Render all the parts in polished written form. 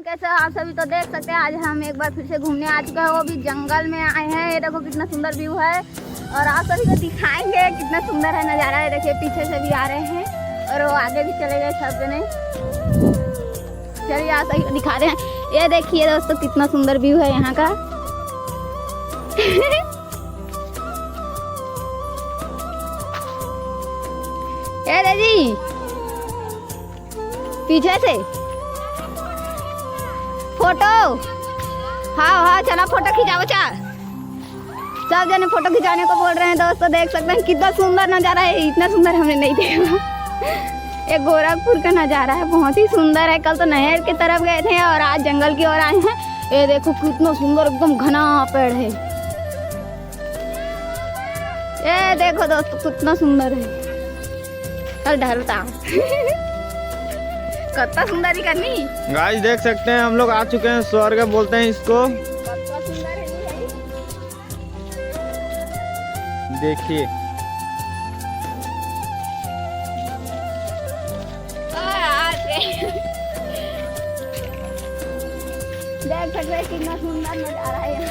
कैसे आप सभी तो देख सकते हैं, आज हम एक बार फिर से घूमने आ चुके हैं, वो भी जंगल में आए हैं। ये देखो कितना सुंदर व्यू है और आप सभी को दिखाएंगे कितना सुंदर है नज़ारा है। देखिए पीछे से भी आ रहे हैं और वो आगे भी चले गए सब जने। चलिए आप सभी को दिखा रहे हैं। ये देखिए दोस्तों कितना सुंदर व्यू है यहाँ का। ये दीदी पीछे से फोटो, हाँ चला फोटो खिंचाओ। सब जने फोटो खिंचाने को बोल रहे हैं दोस्तों। देख सकते हैं कितना सुंदर नज़ारा है, इतना सुंदर हमने नहीं देखा। ये गोरखपुर का नज़ारा है, बहुत ही सुंदर है। कल तो नहर की तरफ गए थे और आज जंगल की ओर आए हैं। ये देखो कितना सुंदर एकदम घना पेड़ है। ये देखो दोस्तों कितना सुंदर है। कल ढलता कितना सुंदर ही करनी। गाइस देख सकते हैं हम लोग आ चुके हैं स्वर्ग बोलते हैं इसको। कितना सुंदर है ये। देखिए देख सकते हैं कितना सुंदर नजारा है यहाँ।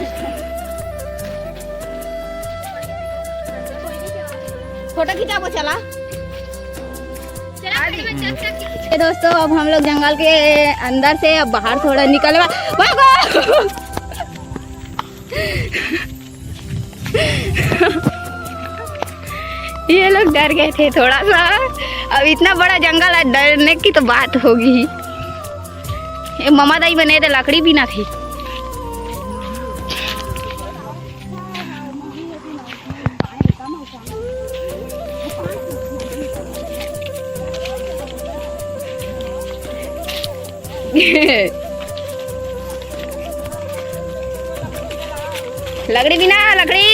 फोटो खिंचा को चला। ये दोस्तों अब हम लोग जंगल के अंदर से अब बाहर थोड़ा निकल ये लोग डर गए थे थोड़ा सा। अब इतना बड़ा जंगल है, डरने की तो बात होगी। ये मामा दाई बने थे, लकड़ी भी ना थी। लकड़ी बिना लकड़ी।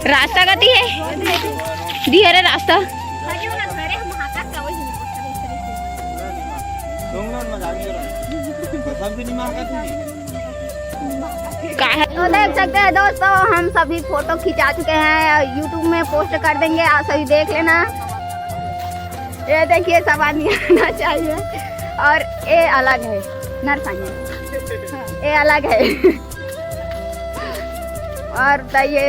रास्ता गति है दी है रास्ता। तो देख सकते हैं दोस्तों, हम सभी फोटो खिंचा चुके हैं, यूट्यूब में पोस्ट कर देंगे, आप सभी देख लेना। ये देखिए सब आदमी आना चाहिए और ये अलग है नरसानी, ये अलग है। और बताइए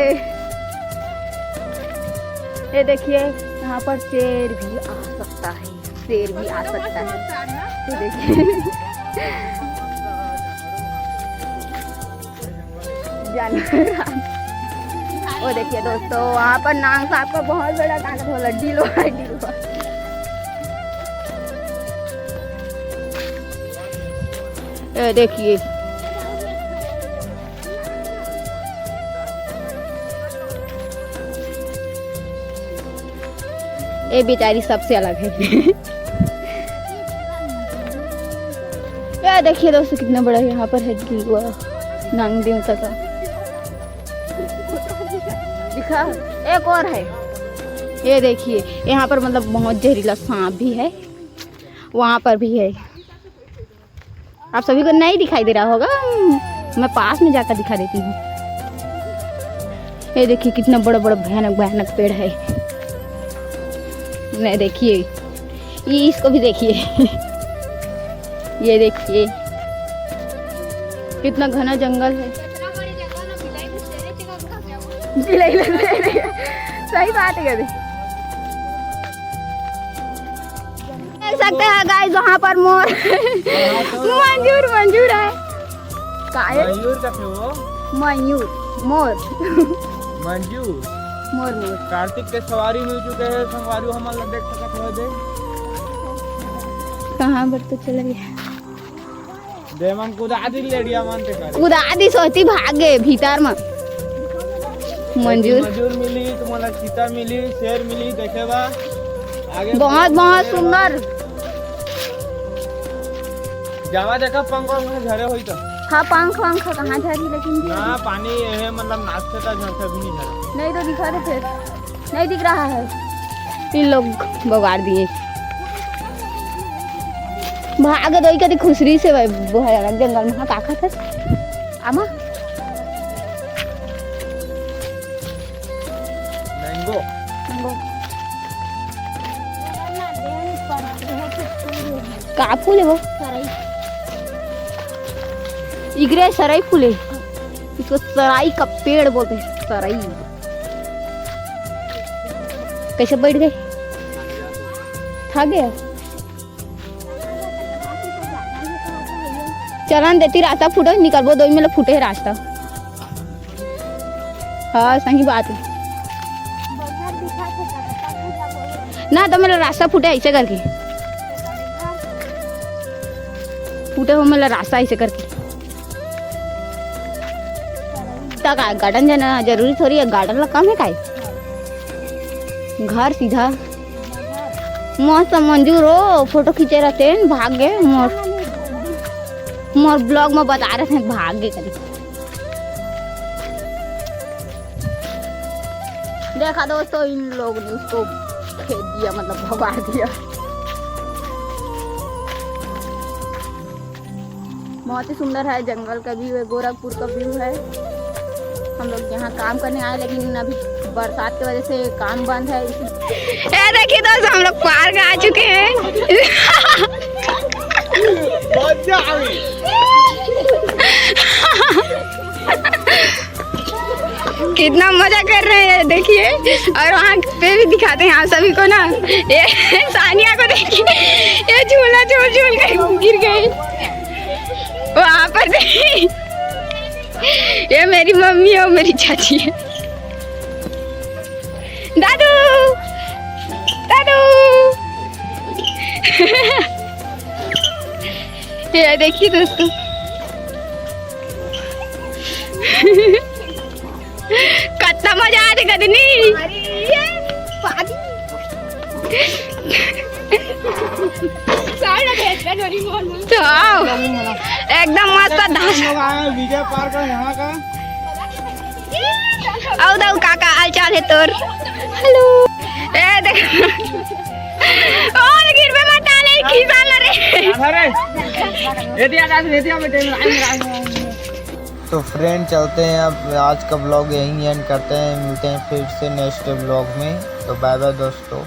ये देखिए यहाँ पर शेर भी आ सकता है, शेर भी आ सकता है। ये देखिए वो देखिए दोस्तों वहाँ पर नाग साहब का बहुत बड़ा ताकत वाला डीलो है, डीलो। ये देखिए ये बेचारी सबसे अलग है। ये देखिए दोस्तों कितना बड़ा यहाँ पर है डीलो नाग देवता का। दिखा एक और है। ये देखिए यहाँ पर मतलब बहुत जहरीला सांप भी है, वहाँ पर भी है। आप सभी को नहीं दिखाई दे रहा होगा, मैं पास में जाकर दिखा देती हूँ। ये देखिए कितना बड़ा बड़ा भयानक भयानक पेड़ है। नहीं देखिए ये, इसको भी देखिए। ये देखिए कितना घना जंगल है। सही बात है। देख सकते हैं गाइस वहाँ पर मोर मंजूर मंजूर है। मयूर मोर मंजूर मोर मोर कार्तिक के सवारी मिल चुके हैं। संगवारी हमारा देख सकते हो दे कहाँ पर तो चले गए। देमन कुदादी लेडिया मानते कर कुदादी सोती भागे भीतर में। मंजूर मिली तुम्हारा, चीता मिली, शेर मिली। देखे बा आगे बहुत बहुत सुंदर। जावा देखा पंख झरे हुई तो। हाँ पंख वंख कहाँ झरी, लेकिन हाँ पानी है मतलब नाचते था, झरते भी नहीं झरा। नहीं तो दिखा रहे थे, नहीं दिख रहा है। इन लोग बगाड़ दिए। भागे दो कभी खुसरी से जंगल में ताकत है। आमा मैंगो मैंगो का फूल है वो? इगरे सराई फूल है, इसको सराई का पेड़ बोलते हैं, सराई। कैसे बैठ गए? थक गया? चलन देती रास्ता फूटो निकलबो 2 मिनट फूटे है रास्ता। हाँ सही बात है ना, तो मेरा रास्ता फूटे ऐसे करके, फूटे हो मेरा रास्ता ऐसे करके। तक गार्डन जाना जरूरी थोड़ी है, गार्डन ला कम है काय घर सीधा मस्त मंजूर हो, फोटो खींचे रहते हैं, भाग गए मोर ब्लॉग में बता रहे थे भाग गए कभी। देखा दोस्तों इन लोगों ने उसको फेंक दिया, मतलब भगा दिया। बहुत ही सुंदर है, जंगल का व्यू है, गोरखपुर का व्यू है। हम लोग यहाँ काम करने आए, लेकिन अभी बरसात की वजह से काम बंद है। ये देखिए दोस्तों हम लोग पार्क आ चुके हैं। कितना मजा कर रहे हैं देखिए, और वहाँ पे भी दिखाते हैं आप सभी को ना। ये सानिया को देखिए, ये झूला झूल झूल कर गिर गई वहाँ पर। ये मेरी मम्मी और मेरी चाची है। दादू दादू ये देखिए दोस्तों कितना मजा आते कदनी। एकदम मस्त विजय पार्क है यहाँ का। आओ दाऊ काका हाल चाल है तोर? हेलो। ए देख और गिर पे मत डाले, खींचा ना रे। तो फ्रेंड चलते हैं, अब आज का ब्लॉग यहीं एंड करते हैं, मिलते हैं फिर से नेक्स्ट ब्लॉग में। तो बाय बाय दोस्तों।